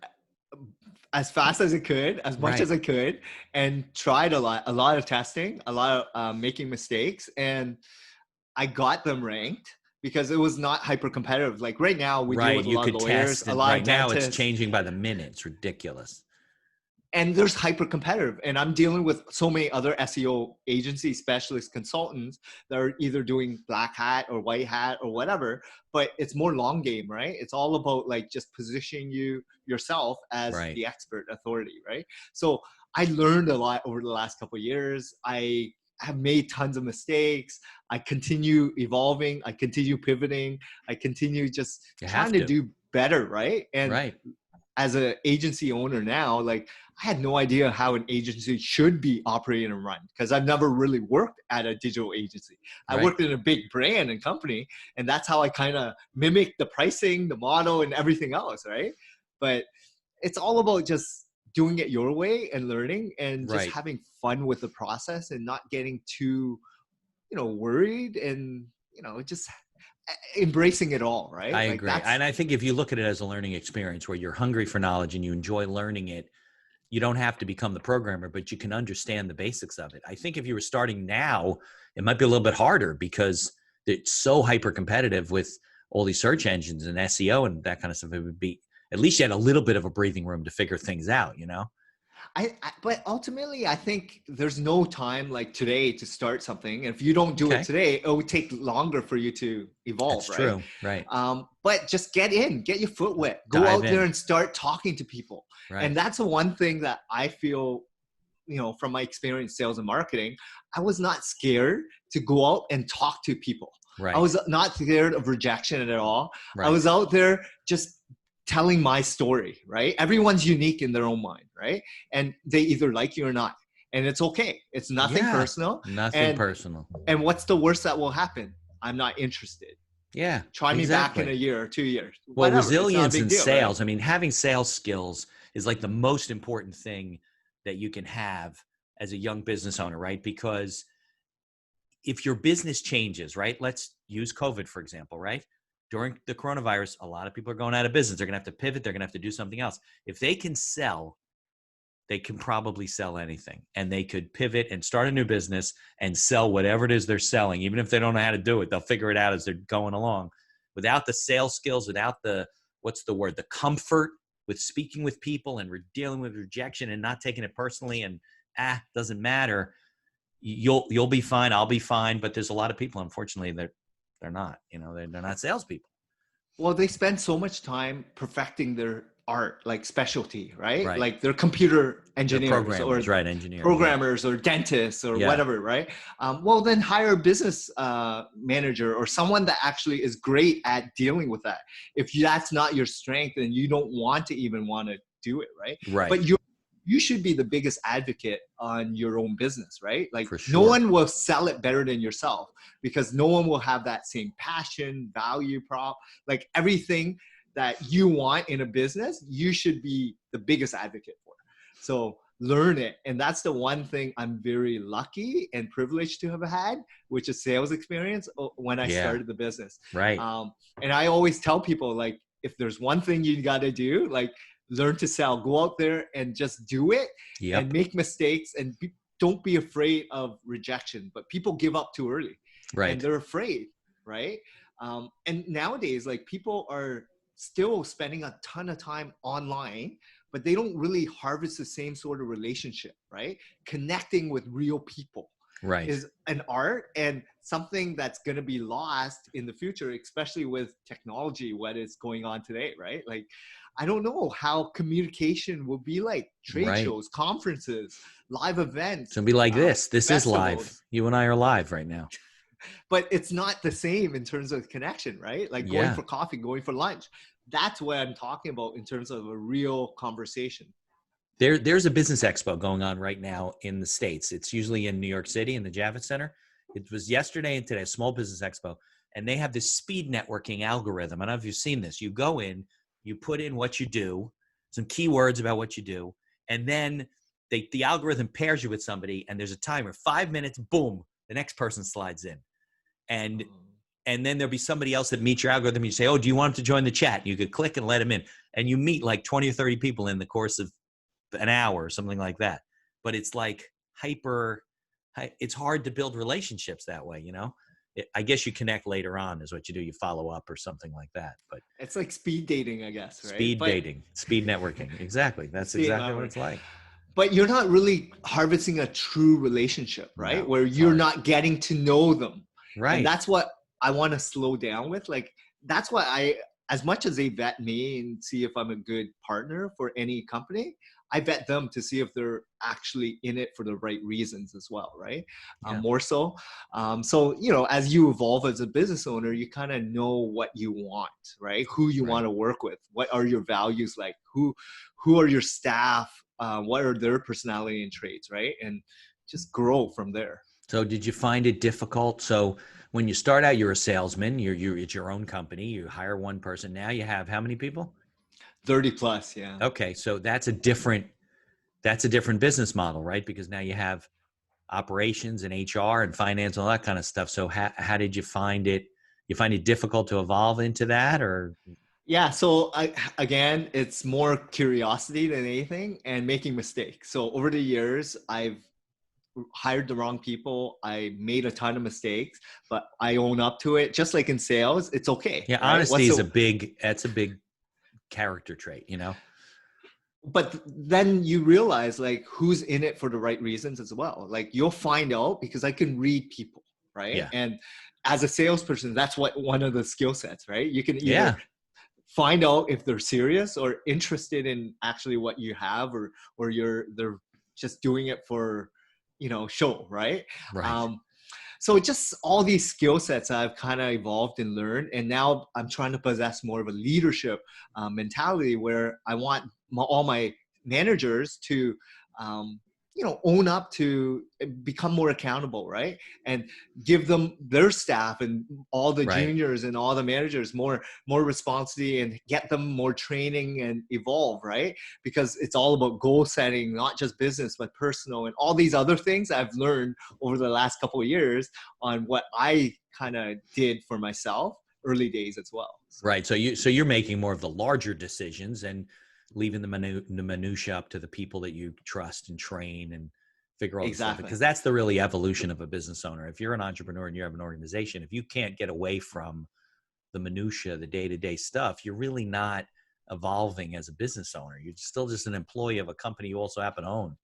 as fast as I could, as much as I could, and tried a lot of testing, a lot of making mistakes. And I got them ranked because it was not hyper competitive. Like right now we deal with a lot of lawyers, a lot of dentists.
Now it's changing by the minute. It's ridiculous.
and there's hyper competitive, and I'm dealing with so many other SEO agency specialist consultants that are either doing black hat or white hat or whatever, but it's more long game, right? It's all about like just positioning yourself as
Right.
the expert authority, right? So I learned a lot over the last couple of years. I have made tons of mistakes. I continue evolving. I continue pivoting. I continue just
You
trying
have
to
to.
do better, right? And
Right.
as an agency owner now, like I had no idea how an agency should be operated and run because I've never really worked at a digital agency. I
Right.
worked in a big brand and company, and that's how I kind of mimic the pricing, the model, and everything else, right? But it's all about just doing it your way and learning and just
Right.
having fun with the process and not getting too, worried and, just embracing it all,
I
right? Like
agree.
that's
And I think if you look at it as a learning experience where you're hungry for knowledge and you enjoy learning it, you don't have to become the programmer, but you can understand the basics of it. I think if you were starting now, it might be a little bit harder because it's so hyper competitive with all these search engines and SEO and that kind of stuff. It would be, at least you had a little bit of a breathing room to figure things out, you know?
but ultimately, I think there's no time like today to start something. If you don't do it
Okay.
today, it would take longer for you to evolve,
That's
right?
true. Right.
But just get your foot wet, go
Dive
out there
in.
and start talking to people. And
Right.
that's the one thing that I feel, from my experience, sales and marketing, I was not scared to go out and talk to people. I
Right.
was not scared of rejection at all. I
Right.
was out there just telling my story, right? Everyone's unique in their own mind, right? And they either like you or not. And it's okay. It's nothing
Yeah.
personal.
Nothing
And
personal.
what's the worst that will happen? I'm not interested.
Yeah,
Try me back in a
exactly.
year or 2 years.
Well,
Whatever. It's not a
resilience
big
in
deal, right?
sales, I mean, having sales skills is like the most important thing that you can have as a young business owner, right? Because if your business changes, right? Let's use COVID, for example, right? During the coronavirus, a lot of people are going out of business. They're going to have to pivot. They're going to have to do something else. If they can sell, they can probably sell anything, and they could pivot and start a new business and sell whatever it is they're selling. Even if they don't know how to do it, they'll figure it out as they're going along. Without the sales skills, without the, what's the word, the comfort with speaking with people and dealing with rejection and not taking it personally and doesn't matter, you'll be fine. I'll be fine. But there's a lot of people, unfortunately, that they're not, they're not salespeople.
Well, they spend so much time perfecting their art, like specialty, right?
Right.
Like they're computer
They're
engineers or
programmers, right? Engineers. Yeah.
programmers or dentists or
Yeah.
whatever, right? Well, then hire a business manager or someone that actually is great at dealing with that. If that's not your strength, then you don't want to do it, right?
Right.
But you should be the biggest advocate on your own business, right? Like
For
no
sure.
one will sell it better than yourself because no one will have that same passion, value prop, like everything that you want in a business, you should be the biggest advocate for. So learn it. And that's the one thing I'm very lucky and privileged to have had, which is sales experience when I started the business.
Right.
And I always tell people, like, if there's one thing you got to do, like, learn to sell, go out there and just do it and make mistakes and don't be afraid of rejection. But people give up too early and they're afraid, right? And nowadays, like people are still spending a ton of time online, but they don't really harvest the same sort of relationship, right? Connecting with real people is an art and something that's going to be lost in the future, especially with technology, what is going on today, right? Like, I don't know how communication will be like trade shows, conferences, live events.
It's going to be like this. This is live.
festivals.
You and I are live right now.
But it's not the same in terms of connection, right? Like going for coffee, going for lunch. That's what I'm talking about in terms of a real conversation.
There's a business expo going on right now in the States. It's usually in New York City in the Javits Center. It was yesterday and today, a small business expo. And they have this speed networking algorithm. I don't know if you've seen this. You go in, you put in what you do, some keywords about what you do, and then the algorithm pairs you with somebody, and there's a timer, 5 minutes, boom, the next person slides in. And then there'll be somebody else that meets your algorithm. You say, oh, do you want him to join the chat? You could click and let him in. And you meet like 20 or 30 people in the course of an hour or something like that. But it's like it's hard to build relationships that way, I guess you connect later on is what you do. You follow up or something like that. But
it's like speed dating, I guess, right?
Speed dating, speed networking. Exactly. That's exactly what it's like.
but you're not really harvesting a true relationship, right?
No,
Where
it's
you're
hard.
not getting to know them. And
Right.
that's what I want to slow down with. Like, that's why as much as they vet me and see if I'm a good partner for any company, I vet them to see if they're actually in it for the right reasons as well, right?
Yeah.
More so. So, as you evolve as a business owner, you kind of know what you want, right? Who you
Right.
want to work with. What are your values like? Who are your staff? What are their personality and traits, right? And just grow from there.
So did you find it difficult? So when you start out, you're a salesman, it's your own company, you hire one person. Now you have how many people?
30 plus, yeah.
Okay. So that's a different business model, right? Because now you have operations and HR and finance, all that kind of stuff. So how did you find it? You find it difficult to evolve into that, or?
Yeah, so again, it's more curiosity than anything and making mistakes. So over the years, I've hired the wrong people. I made a ton of mistakes, but I own up to it. Just like in sales, it's okay,
Yeah,
right?
honesty is that's a big character trait,
But then you realize like who's in it for the right reasons as well. Like you'll find out because I can read people, right?
Yeah.
And as a salesperson, that's what one of the skill sets, right? You can either
Yeah.
find out if they're serious or interested in actually what you have, or they're just doing it for show, right?
Right.
um so just all these skill sets I've kind of evolved and learned, and now I'm trying to possess more of a leadership mentality where I want all my managers to um, own up to become more accountable, right? And give them their staff and all the
Right.
juniors and all the managers more responsibility and get them more training and evolve, right? Because it's all about goal setting, not just business but personal, and all these other things I've learned over the last couple of years on what I kind of did for myself early days as well. So
Right. So you're making more of the larger decisions and leaving the minutia up to the people that you trust and train and figure all this stuff,
exactly.
because that's the really evolution of a business owner. If you're an entrepreneur and you have an organization, if you can't get away from the minutia, the day-to-day stuff, you're really not evolving as a business owner. You're still just an employee of a company you also happen to own. Like,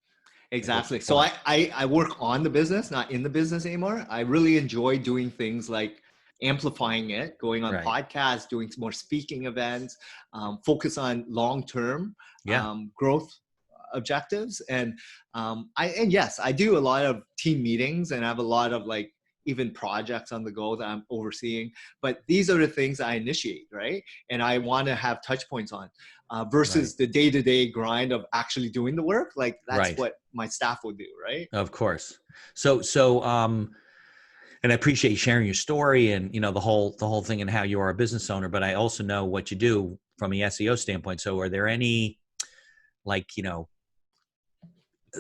what's the
Exactly. So
point?
I work on the business, not in the business anymore. I really enjoy doing things like amplifying it, going on
Right.
podcasts, doing more speaking events, focus on long-term
Yeah.
growth objectives. And yes, I do a lot of team meetings and I have a lot of like even projects on the go that I'm overseeing. But these are the things I initiate, right? And I want to have touch points on
Right.
versus the day-to-day grind of actually doing the work. Like that's
Right.
what my staff would do, right?
Of course. So, and I appreciate you sharing your story and the whole thing and how you are a business owner. But I also know what you do from a SEO standpoint. So, are there any like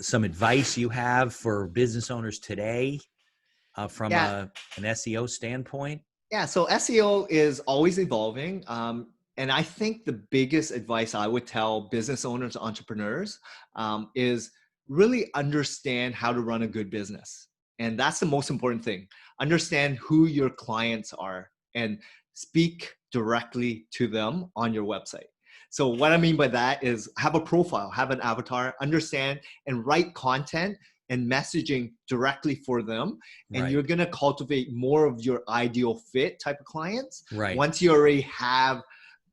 some advice you have for business owners today from
Yeah,
an SEO standpoint?
Yeah, so SEO is always evolving. And I think the biggest advice I would tell business owners, entrepreneurs, is really understand how to run a good business. And that's the most important thing. Understand who your clients are and speak directly to them on your website. So, what I mean by that is have a profile, have an avatar, understand and write content and messaging directly for them, and
Right.
you're going to cultivate more of your ideal fit type of clients
Right.
once you already have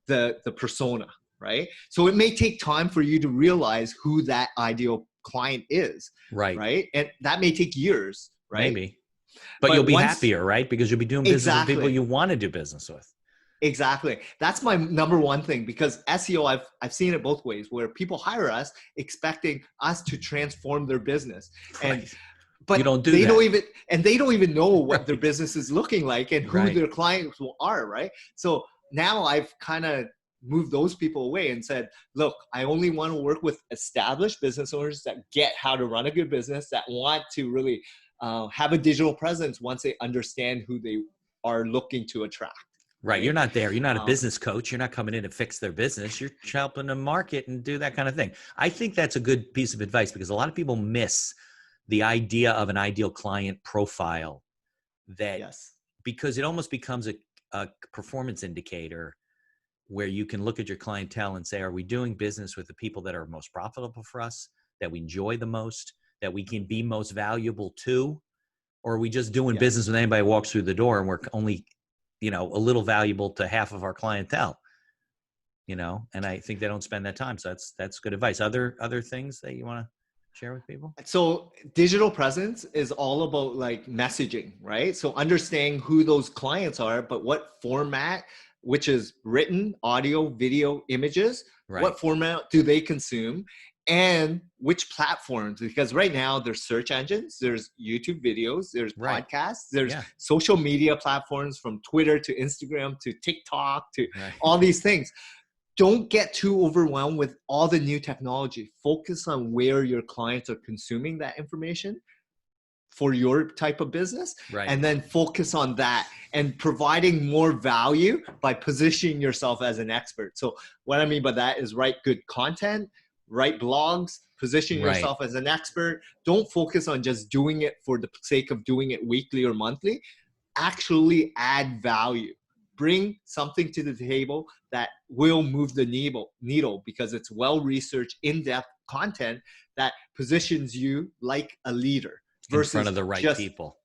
the persona, right? So it may take time for you to realize who that ideal client is,
Right.
right? And that may take years, right?
Maybe. But you'll
But
be
once
happier, right? Because you'll be doing business with people
exactly
you want to do business with.
Exactly. That's my number one thing, because SEO, I've seen it both ways where people hire us expecting us to transform their business. And
Right. You
but
don't do that.
they don't even know what their
Right.
business is looking like and who
Right.
their clients are, right? So now I've kind of moved those people away and said, look, I only want to work with established business owners that get how to run a good business, that want to really have a digital presence once they understand who they are looking to attract,
Right. You're
right?
not there. You're not a
Um,
business coach. You're not coming in to fix their business. You're helping them market and do that kind of thing. I think that's a good piece of advice because a lot of people miss the idea of an ideal client profile, that
yes.
because it almost becomes a performance indicator where you can look at your clientele and say, are we doing business with the people that are most profitable for us, that we enjoy the most, that we can be most valuable to? Or are we just doing
Yeah.
business with anybody who walks through the door and we're only, a little valuable to half of our clientele? And I think they don't spend that time. So that's good advice. Other things that you want to share with people?
So digital presence is all about like messaging, right? So understanding who those clients are, but what format, which is written, audio, video, images,
Right.
what format do they consume, and which platforms? Because right now there's search engines, there's YouTube videos, there's
Right.
podcasts, there's
Yeah.
social media platforms from Twitter to Instagram to TikTok to
Right.
all these things. Don't get too overwhelmed with all the new technology. Focus on where your clients are consuming that information for your type of business,
Right.
and then focus on that and providing more value by positioning yourself as an expert. So what I mean by that is write good content, write blogs, position
Right.
yourself as an expert. Don't focus on just doing it for the sake of doing it weekly or monthly. Actually add value. Bring something to the table that will move the needle because it's well-researched, in-depth content that positions you like a leader
In front
versus
of the right
just
people.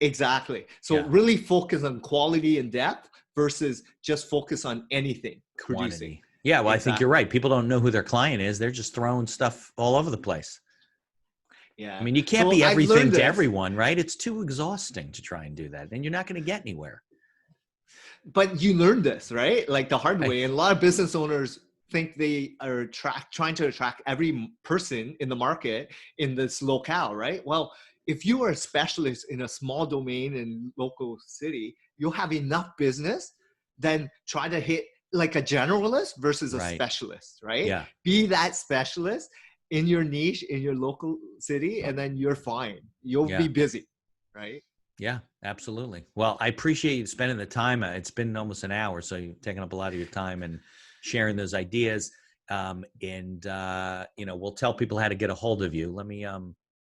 exactly. So
Yeah.
really focus on quality and depth versus just focus on anything
Quantity.
producing.
Yeah, well, I think you're
Exactly.
right. People don't know who their client is. They're just throwing stuff all over the place.
Yeah.
I mean, you can't
So
be
I've
everything
learned
to
this.
everyone, right? It's too exhausting to try and do that. And you're not going to get anywhere.
But you learn this, right? Like the hard
Right.
way. And a lot of business owners think they are trying to attract every person in the market in this locale, right? Well, if you are a specialist in a small domain in local city, you'll have enough business, then try to hit like a generalist versus a
Right.
specialist, right?
Yeah.
Be that specialist in your niche, in your local city, and then you're fine. You'll
Yeah.
be busy, right?
Yeah, absolutely. Well, I appreciate you spending the time. It's been almost an hour, so you've taken up a lot of your time and sharing those ideas. We'll tell people how to get a hold of you. Let me